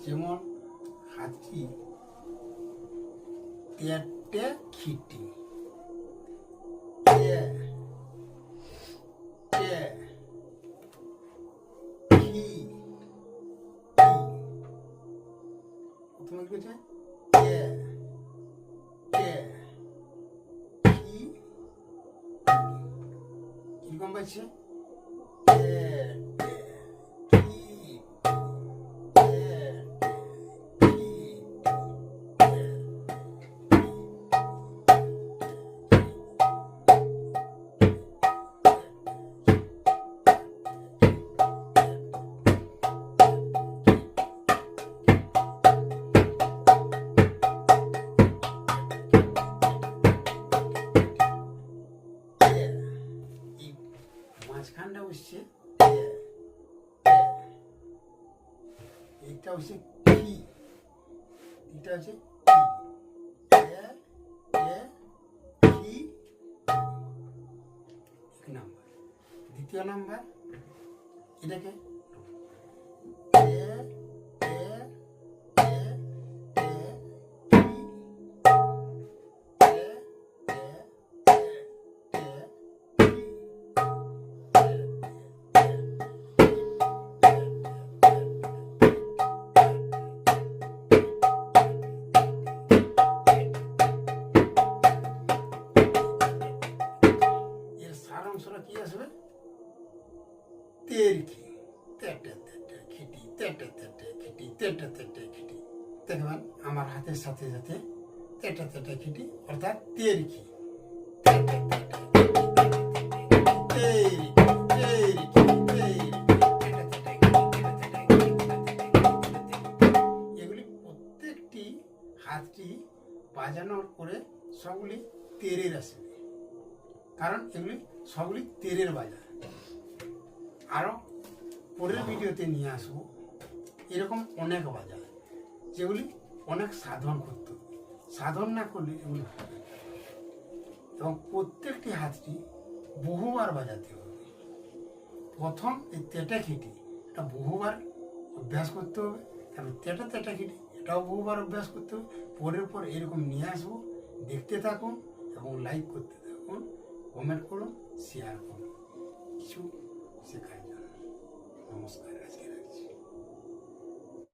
যেমন হাতি তেটে খিটি টে টে খি প্রথমে কি হচ্ছে টে টে খি কিরকম পাচ্ছে মাঝখানটা হচ্ছে এটা হচ্ছে কি, এটা হচ্ছে কি এক নাম্বার। দ্বিতীয় নাম্বার এটাকে সারাংশটা কি আসবে তের খি তেটে তেটে খিটি তেটে তেটে খিটি তেটে তেটে খিটি। দেখবেন আমার হাতের সাথে সাথে তেটে তেটে খিটি অর্থাৎ তের খি এগুলি প্রত্যেকটি হাতটি বাজানোর পরে সবগুলি তেরের আসবে, কারণ এগুলি সবগুলি তেরের বাজার। আরও পরের ভিডিওতে নিয়ে আসবো এরকম অনেক বাজার যেগুলি অনেক সাধন করতে হবে, সাধন না করলে এগুলি হবে না। এবং প্রত্যেকটি হাতটি বহুবার বাজাতে হবে। প্রথম এই তেটা খিটি এটা বহুবার অভ্যাস করতে হবে, তারপর তেটা তেটা খিটি এটাও বহুবার অভ্যাস করতে হবে। পরের পর এরকম নিয়ে আসবো, দেখতে থাকুন এবং লাইক করতে থাকুন, কমেন্ট করুন, শেয়ার করুন কিছু শেখার জন্য। নমস্কার।